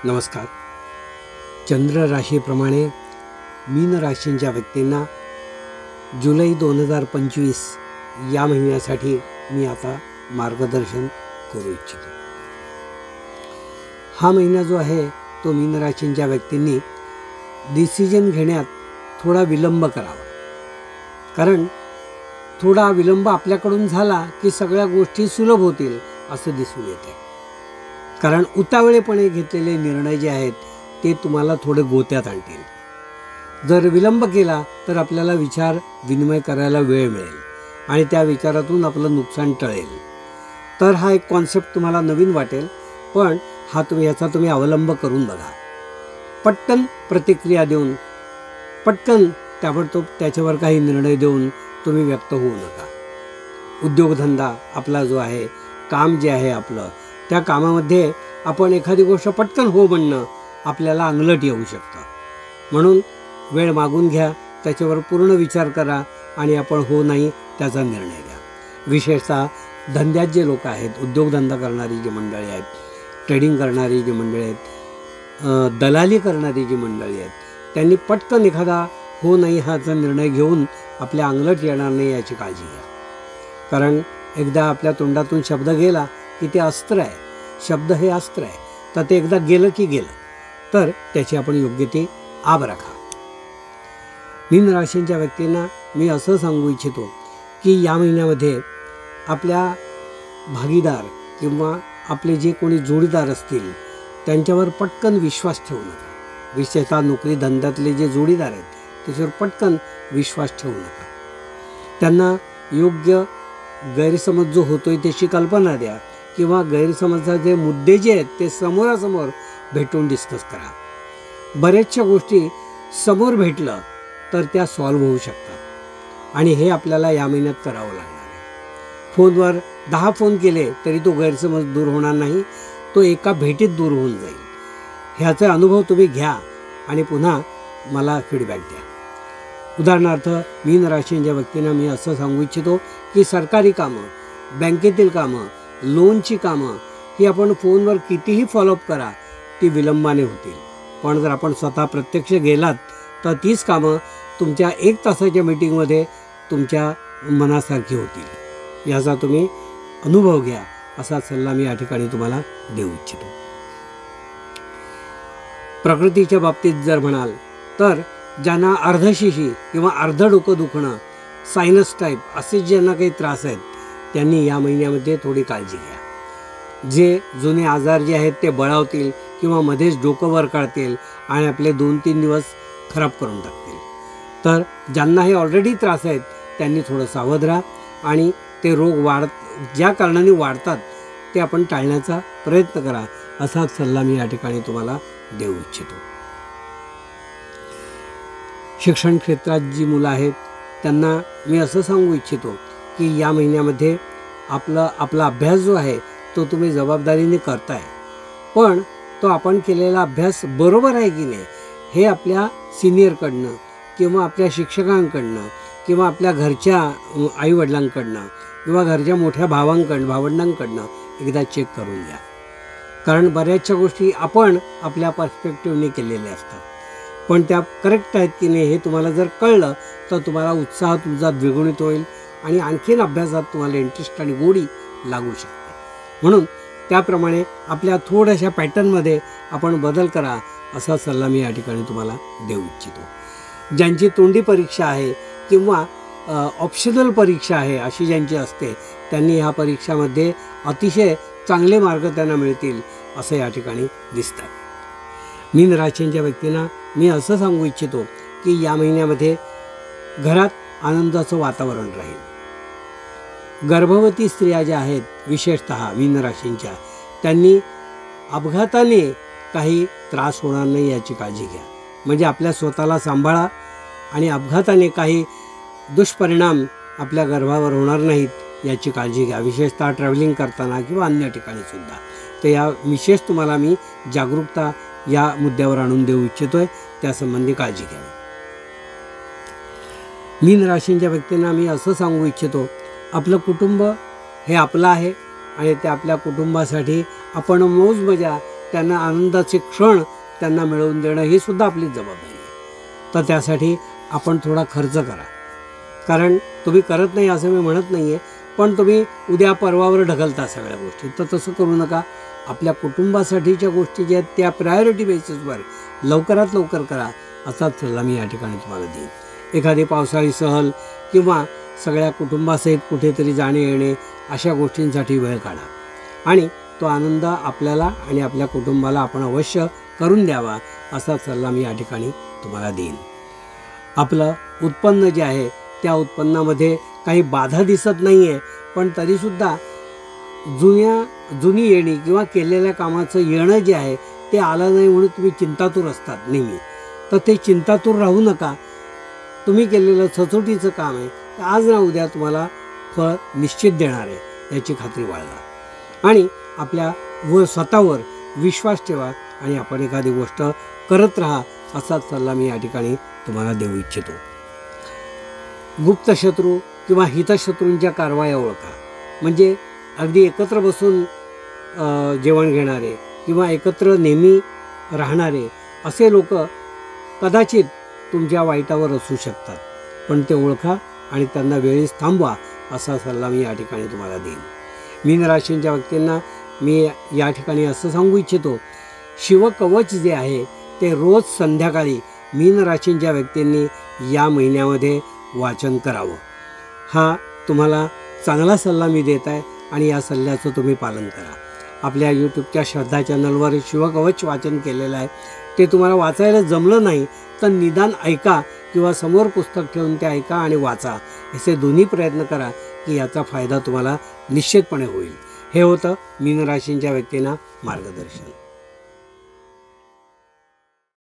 नमस्कार. चंद्र राशीप्रमाणे मीन राशींच्या व्यक्तींना जुलै 2025 या महिन्यासाठी मी आता मार्गदर्शन करू इच्छितो. हा महिना जो आहे तो मीन राशींच्या व्यक्तींनी डिसिजन घेण्यात थोडा विलंब करावा. कारण थोडा विलंब आपल्याकडून झाला की सगळ्या गोष्टी सुलभ होतील असं दिसून येते. कारण उतावळेपणे घेतलेले निर्णय जे आहेत ते तुम्हाला थोडे गोत्यात आणतील. जर विलंब केला तर आपल्याला विचार विनिमय करायला वेळ मिळेल आणि त्या विचारातून आपलं नुकसान टळेल. तर हा एक कॉन्सेप्ट तुम्हाला नवीन वाटेल, पण याचा तुम्ही अवलंब करून बघा. पटकन प्रतिक्रिया देऊन पटकन ताबडतोब त्याच्यावर काही निर्णय देऊन तुम्ही व्यक्त होऊ नका. उद्योगधंदा आपला जो आहे, काम जे आहे आपलं, त्या कामामध्ये आपण एखादी गोष्ट पटकन हो म्हणणं आपल्याला अंगलट येऊ शकतं. म्हणून वेळ मागून घ्या, त्याच्यावर पूर्ण विचार करा आणि आपण हो नाही त्याचा निर्णय घ्या. विशेषतः धंद्यात जे लोक आहेत, उद्योगधंदा करणारी जी मंडळी आहेत, ट्रेडिंग करणारी जी मंडळी आहेत, दलाली करणारी जी मंडळी आहेत, त्यांनी पटकन एखादा हो नाही हाचा निर्णय घेऊन आपल्या अंगलट येणार नाही याची काळजी घ्या. कारण एकदा आपल्या तोंडातून शब्द गेला की ते अस्त्र आहे. शब्द हे अस्त्र आहे, तर ते एकदा गेलं की गेलं. तर त्याची आपण योग्य ते आब राखा. मीन राशींच्या व्यक्तींना मी असं सांगू इच्छितो की या महिन्यामध्ये आपल्या भागीदार किंवा आपले जे कोणी जोडीदार असतील त्यांच्यावर पटकन विश्वास ठेवू नका. विशेषतः नोकरी धंद्यातले जे जोडीदार आहेत त्याच्यावर पटकन विश्वास ठेवू नका. त्यांना योग्य गैरसमज जो होतोय त्याची कल्पना द्या किंवा गैरसमजाचे मुद्दे जे आहेत ते समोरासमोर भेटून डिस्कस करा. बऱ्याचशा गोष्टी समोर भेटलं तर त्या सॉल्व्ह होऊ शकतात आणि हे आपल्याला या महिन्यात करावं लागणार आहे. फोनवर 10 फोन केले तरी तो गैरसमज दूर होणार नाही, तो एका भेटीत दूर होऊन जाईल. ह्याचा अनुभव तुम्ही घ्या आणि पुन्हा मला फीडबॅक द्या. उदाहरणार्थ मीन राशींच्या व्यक्तींना मी असं सांगू इच्छितो की सरकारी कामं, बँकेतील कामं, लोनची कामं ही आपण फोनवर कितीही फॉलोअप करा ती विलंबाने होतील. पण जर आपण स्वतः प्रत्यक्ष गेलात तर तीच कामं तुमच्या 1 तासाच्या मीटिंगमध्ये तुमच्या मनासारखी होतील. याचा तुम्ही अनुभव घ्या असा सल्ला मी या ठिकाणी तुम्हाला देऊ इच्छितो. प्रकृतीच्या बाबतीत जर म्हणाल तर ज्यांना अर्धशिशी किंवा अर्ध डोकं दुखणं, सायनस टाईप असे ज्यांना काही त्रास आहेत त्यांनी या महिन्यामध्ये थोडी काळजी घ्या. जे जुने आजार जे आहेत ते बळावतील किंवा मध्येच डोकं वर काढतील आणि आपले 2-3 दिवस खराब करून टाकतील. तर ज्यांना हे ऑलरेडी त्रास आहेत त्यांनी थोडं सावध राहा आणि ते रोग ज्या कारणाने वाढतात ते आपण टाळण्याचा प्रयत्न करा असाच सल्ला मी या ठिकाणी तुम्हाला देऊ इच्छितो. शिक्षण क्षेत्रात जी मुलं आहेत त्यांना मी असं सांगू इच्छितो की या महिन्यामध्ये आपला अभ्यास जो आहे तो तुम्ही जबाबदारीने करताय, पण तो आपण केलेला अभ्यास बरोबर आहे की नाही हे आपल्या सिनियरकडनं किंवा आपल्या शिक्षकांकडनं किंवा आपल्या घरच्या आईवडिलांकडनं किंवा घरच्या मोठ्या भावंडांकडनं एकदा चेक करून घ्या. कारण बऱ्याचशा गोष्टी आपण आपल्या पर्स्पेक्टिव्हने केलेल्या असतात, पण त्या करेक्ट आहेत की नाही हे तुम्हाला जर कळलं तर तुम्हाला उत्साह तुमचा द्विगुणित होईल आणि आणखीन अभ्यासात तुम्हाला इंटरेस्ट आणि गोडी लागू शकते. म्हणून त्याप्रमाणे आपल्या थोड्याशा पॅटर्नमध्ये आपण बदल करा असा सल्ला मी या ठिकाणी तुम्हाला देऊ इच्छितो. ज्यांची तोंडी परीक्षा आहे किंवा ऑप्शनल परीक्षा आहे अशी ज्यांची असते त्यांनी ह्या परीक्षामध्ये अतिशय चांगले मार्क त्यांना मिळतील असं या ठिकाणी दिसतं. मीन राशींच्या व्यक्तींना मी असं सांगू इच्छितो की या महिन्यामध्ये घरात आनंदाचं वातावरण राहील. गर्भवती स्त्रिया ज्या आहेत विशेषतः मीन राशींच्या त्यांनी अपघाताने काही त्रास होणार नाही याची काळजी घ्या. म्हणजे आपल्या स्वतःला सांभाळा आणि अपघाताने काही दुष्परिणाम आपल्या गर्भावर होणार नाहीत याची काळजी घ्या. विशेषतः ट्रॅव्हलिंग करताना किंवा अन्य ठिकाणी सुद्धा. तर या विशेष तुम्हाला मी जागरूकता या मुद्द्यावर आणून देऊ इच्छितोय, त्यासंबंधी काळजी घ्यावी. मीन राशींच्या व्यक्तींना मी असं सांगू इच्छितो आपलं कुटुंब हे आपलं आहे आणि त्या आपल्या कुटुंबासाठी आपण मौज मजा त्यांना आनंदाचे क्षण त्यांना मिळवून देणं ही सुद्धा आपलीच जबाबदारी आहे. तर त्यासाठी आपण थोडा खर्च करा. कारण तुम्ही करत नाही असं मी म्हणत नाही आहे, पण तुम्ही उद्या परवावर ढकलता सगळ्या गोष्टी. तर तसं करू नका. आपल्या कुटुंबासाठीच्या गोष्टी ज्या आहेत त्या प्रायोरिटी बेसिसवर लवकरात लवकर करा, असाच सल्ला मी या ठिकाणी तुम्हाला देईन. एखादी पावसाळी सहल किंवा सगळ्या कुटुंबासहित कुठेतरी जाणे येणे अशा गोष्टींसाठी वेळ काढा आणि तो आनंद आपल्याला आणि आपल्या कुटुंबाला आपण अवश्य करून द्यावा, असा सल्ला मी या ठिकाणी तुम्हाला देईन. आपलं उत्पन्न जे आहे त्या उत्पन्नामध्ये काही बाधा दिसत नाही आहे, पण तरीसुद्धा जुनी येणी किंवा केलेल्या कामाचं येणं जे आहे ते आलं नाही म्हणून तुम्ही चिंतातूर असतात नेहमी. तर ते चिंतातूर राहू नका. तुम्ही केलेलं सचोटीचं काम आहे, तर आज ना उद्या तुम्हाला फळ निश्चित देणार आहे याची खात्री बाळगा. आणि आपल्या स्वतःवर विश्वास ठेवा आणि आपण एखादी गोष्ट करत राहा, असाच सल्ला मी या ठिकाणी तुम्हाला देऊ इच्छितो. गुप्त शत्रू किंवा हितशत्रूंच्या कारवाया ओळखा. म्हणजे अगदी एकत्र बसून जेवण घेणारे किंवा एकत्र नेहमी राहणारे असे लोक कदाचित तुमच्या वाईटावर असू शकतात, पण ते ओळखा आणि त्यांना वेळीच थांबवा, असा सल्ला मी या ठिकाणी तुम्हाला देईन. मीन राशींच्या व्यक्तींना मी या ठिकाणी असं सांगू इच्छितो, शिवकवच जे आहे ते रोज संध्याकाळी मीन राशींच्या व्यक्तींनी या महिन्यामध्ये वाचन करावं. हा तुम्हाला चांगला सल्ला मी देत आहे आणि या सल्ल्याचं तुम्ही पालन करा. आपल्या यूट्यूबच्या श्रद्धा चॅनलवर शिवकवच वाचन केलेलं आहे. ते तुम्हाला वाचायला जमलं नाही तर निदान ऐका किंवा समोर पुस्तक ठेवून ते ऐका आणि वाचा. असे दोन्ही प्रयत्न करा की याचा फायदा तुम्हाला निश्चितपणे होईल. हे होतं मीन राशींच्या व्यक्तींना मार्गदर्शन.